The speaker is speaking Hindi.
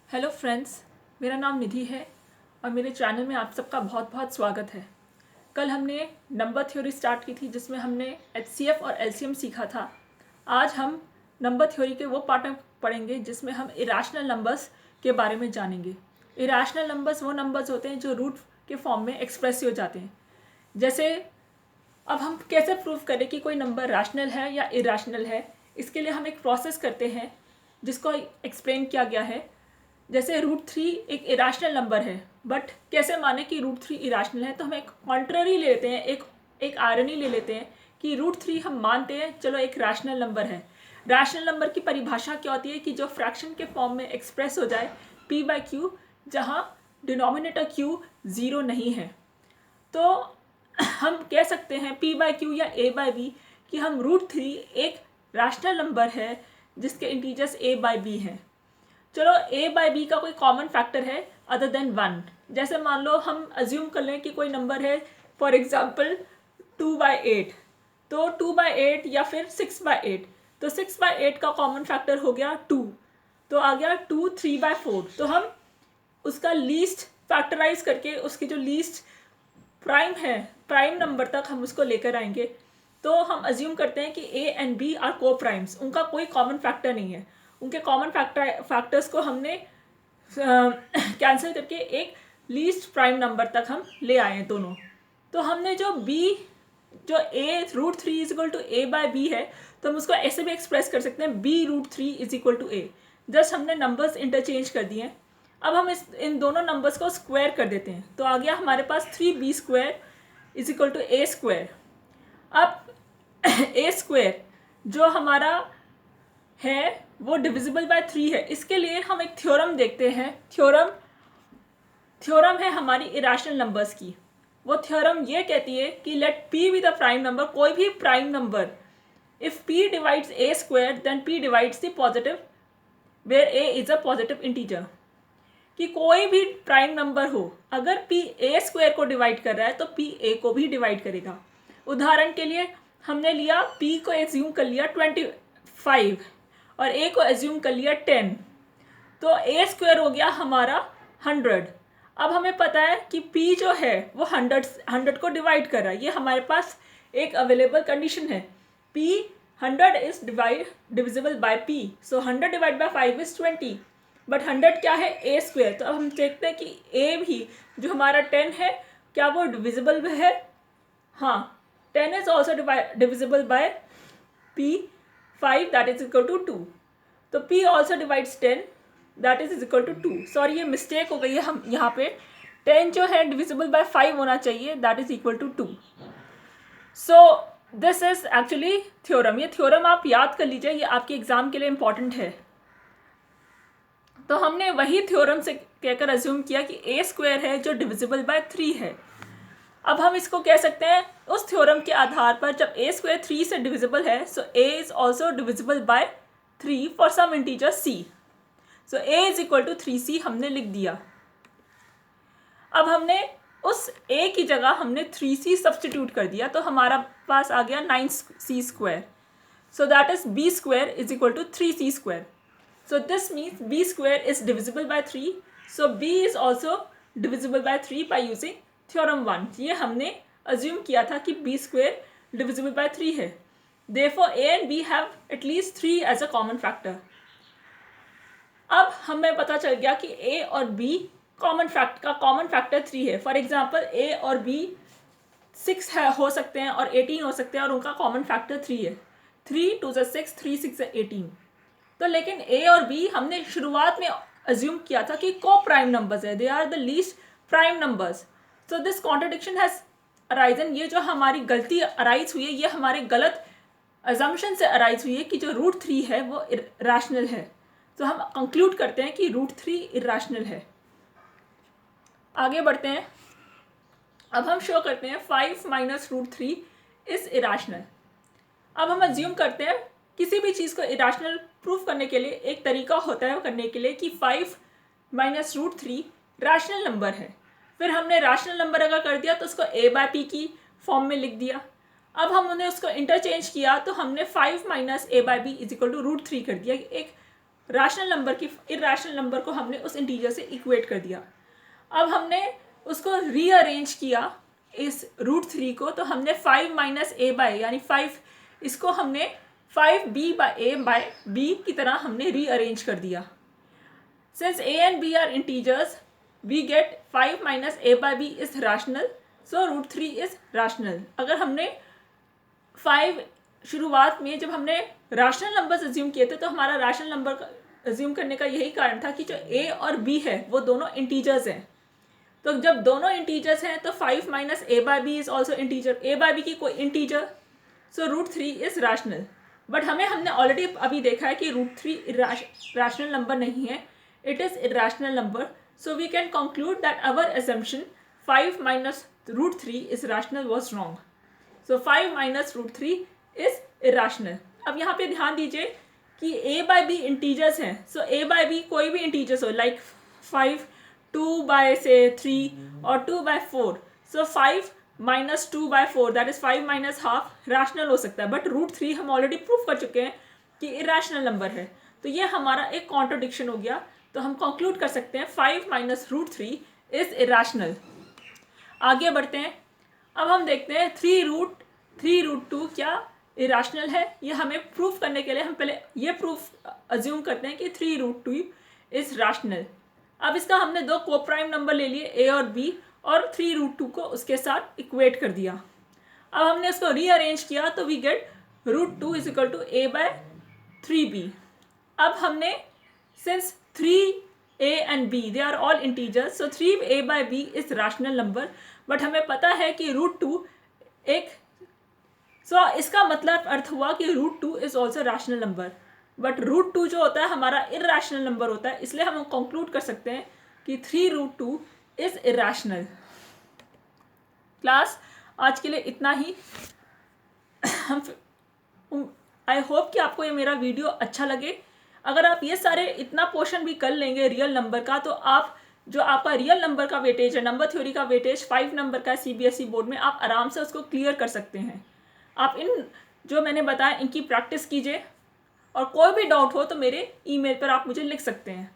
हेलो फ्रेंड्स, मेरा नाम निधि है और मेरे चैनल में आप सबका बहुत बहुत स्वागत है। कल हमने नंबर थ्योरी स्टार्ट की थी जिसमें हमने एचसीएफ और एलसीएम सीखा था। आज हम नंबर थ्योरी के वो पार्ट में पढ़ेंगे जिसमें हम इरेशनल नंबर्स के बारे में जानेंगे। इरेशनल नंबर्स वो नंबर्स होते हैं जो रूट के फॉर्म में एक्सप्रेस हो जाते हैं। जैसे अब हम कैसे प्रूव करें कि कोई नंबर रैशनल है या इरेशनल है, इसके लिए हम एक प्रोसेस करते हैं जिसको एक्सप्लेन किया गया है। जैसे √3 एक इरेशनल नंबर है, बट कैसे माने कि √3 इरेशनल है, तो हम एक कॉन्ट्ररी ले लेते हैं, एक आयरनी ले लेते हैं कि √3 हम मानते हैं चलो एक रैशनल नंबर है। रैशनल नंबर की परिभाषा क्या होती है कि जो फ्रैक्शन के फॉर्म में एक्सप्रेस हो जाए p/q, जहाँ डिनोमिनेटर q 0 नहीं है। तो हम कह सकते हैं p/q या a/b कि हम √3 एक रैशनल नंबर है जिसके इंटीजर्स a/b हैं। चलो a/b का कोई कॉमन फैक्टर है अदर देन 1। जैसे मान लो हम अज्यूम कर लें कि कोई नंबर है फॉर एग्जांपल 2/8, तो 2/8 या फिर 6/8, तो 6/8 का कॉमन फैक्टर हो गया 2, तो आ गया 2 3/4। तो हम उसका लीस्ट फैक्टराइज करके उसकी जो लीस्ट प्राइम है, प्राइम नंबर तक हम उसको लेकर आएंगे। तो हम अज्यूम करते हैं कि a एंड b आर को प्राइम्स, उनका कोई कॉमन फैक्टर नहीं है। उनके कॉमन फैक्टर्स को हमने कैंसिल करके एक लीस्ट प्राइम नंबर तक हम ले आए हैं दोनों। तो हमने जो a √3 is equal to a/b है, तो हम उसको ऐसे भी एक्सप्रेस कर सकते हैं b√3 is equal to a। Just हमने नंबर्स इंटरचेंज कर दिए हैं। अब हम इन दोनों नंबर्स को स्क्वायर कर देते हैं, तो आ गया हमारे पास 3b² is equal to a²। अब a² जो हमारा है वो डिविजिबल बाय 3 है। इसके लिए हम एक थ्योरम देखते हैं। थ्योरम है हमारी इरेशनल नंबर्स की। वो थ्योरम ये कहती है कि let p be the prime number, कोई भी prime number, if p divides a² then p divides the positive where a is a positive integer. कि कोई भी प्राइम नंबर हो, अगर p a² को डिवाइड कर रहा है तो p a को भी डिवाइड करेगा। उदाहरण के लिए हमने लिया p को एज्यूम कर लिया 25 और a को एज्यूम कर लिया 10, तो a² हो गया हमारा 100। अब हमें पता है कि p जो है वो 100 को डिवाइड कर रहा है। ये हमारे पास एक अवेलेबल कंडीशन है। p 100 is divisible by p, so 100 divide by 5 is 20, but 100 क्या है a²। तो अब हम देखते हैं कि a भी जो हमारा 10 है क्या वो डिविजिबल है? हाँ, 10 is also divisible by p 5 that is equal to 2। तो p also divides 10 that is equal to 2। Sorry, ये मिस्टेक हो गई है। हम यहाँ पे 10 जो है डिविजिबल बाय 5 होना चाहिए, that is equal to 2। So this is actually theorem. ये थ्योरम आप याद कर लीजिए, ये आपके एग्जाम के लिए इंपॉर्टेंट है। तो हमने वही थ्योरम से कहकर अज्यूम किया कि a² है जो डिविजिबल बाय 3 है। अब हम इसको कह सकते हैं उस थ्योरम के आधार पर, जब a² 3 से डिविजिबल है, so a is also divisible by 3 for some integer c। So a is equal to 3c हमने लिख दिया। अब हमने उस a की जगह हमने 3c सब्सटीट्यूट कर दिया, तो हमारा पास आ गया 9c²। So that is b² is equal to 3c²। So this means b² is divisible by 3. So b is also divisible by 3 by using theorem 1. ये हमने assume किया था कि b² divisible by 3 है। Therefore a and b have at least 3 as a common factor. अब हमें पता चल गया कि a और b कॉमन फैक्टर 3 है। फॉर एग्जाम्पल a और b 6 हो सकते हैं और 18 हो सकते हैं और उनका कॉमन फैक्टर 3 है। 3 2 6, 3 6 18। तो लेकिन a और b हमने शुरुआत में अज्यूम किया था कि को प्राइम नंबर्स है, they are the least prime numbers. So this contradiction has arisen. ये जो हमारी गलती अराइज हुई है, ये हमारे गलत अजम्पशन से अराइज हुई है कि जो √3 है वो इरेशनल है। तो हम कंक्लूड करते हैं कि √3 इरेशनल है। आगे बढ़ते हैं। अब हम शो करते हैं 5 माइनस √3 इज इरेशनल। अब हम अज्यूम करते हैं किसी भी चीज़ को इरेशनल प्रूफ करने के लिए एक तरीका होता है करने के लिए कि 5 माइनस √3 रैशनल नंबर है। फिर हमने रैशनल नंबर अगर कर दिया तो उसको a/p की फॉर्म में लिख दिया। अब हमने उसको इंटरचेंज किया तो हमने 5 minus a/b is equal to √3 कर दिया। एक रैशनल नंबर की इरैशनल नंबर को हमने उस इंटीजर से इक्वेट कर दिया। अब हमने उसको रीअरेंज किया इस √3 को, तो हमने 5 - a बाय यानी 5 इसको हमने 5b bye a bye b की तरह हमने रीअरेंज कर दिया। Since a and b are integers we get 5 - a by b is rational, so √3 is rational। अगर हमने 5 शुरुआत में जब हमने रैशनल नंबर्स अज्यूम किए थे तो हमारा रैशनल नंबर अज्यूम करने का यही कारण था कि जो a और b है वो दोनों इंटीजर्स हैं। तो जब दोनों इंटीजर्स हैं तो 5 - a by b is also integer, a by b की कोई integer, so √3 is rational. But हमने ऑलरेडी अभी देखा है कि √3 रैशनल नंबर नहीं है, it is irrational number. So we can conclude that our assumption 5 - √3 is rational was wrong. So 5 - √3 is irrational. अब यहाँ पे ध्यान दीजिए कि a by b इंटीजर्स हैं, सो a by b कोई भी इंटीजर्स हो, लाइक 5, 2 by say 3 और 2 by 4, so 5 - 2 by 4 that is 5 - half rational हो सकता है। बट √3 हम ऑलरेडी प्रूव कर चुके हैं कि इरैशनल नंबर है, तो ये हमारा एक कॉन्ट्रडिक्शन हो गया। तो हम कंक्लूड कर सकते हैं 5 - √3 इज इरैशनल। आगे बढ़ते हैं। अब हम देखते हैं 3√2 क्या इरैशनल है। ये हमें प्रूफ करने के लिए हम पहले ये प्रूफ अज्यूम करते हैं कि 3√2 इज रैशनल। अब इसका हमने दो कोप्राइम नंबर ले लिए a और b और 3√2 को उसके साथ इक्वेट कर दिया। अब हमने इसको रीअरेंज किया तो we get √2 is equal to a by 3b। अब हमने since 3a and b they are all integers, so 3a by b is rational number. But हमें पता है कि √2 एक इसका मतलब अर्थ हुआ कि √2 is also rational number. But √2 जो होता है हमारा इरैशनल नंबर होता है, इसलिए हम कंक्लूड कर सकते हैं कि 3√2 इज इरैशनल। क्लास आज के लिए इतना ही। आई होप कि आपको ये मेरा वीडियो अच्छा लगे। अगर आप ये सारे इतना पोर्शन भी कर लेंगे रियल नंबर का, तो आप जो आपका रियल नंबर का वेटेज है, नंबर थ्योरी का वेटेज 5 नंबर का CBSE बोर्ड में, आप आराम से उसको क्लियर कर सकते हैं। आप इन जो मैंने बताया इनकी प्रैक्टिस कीजिए, और कोई भी डाउट हो तो मेरे ईमेल पर आप मुझे लिख सकते हैं।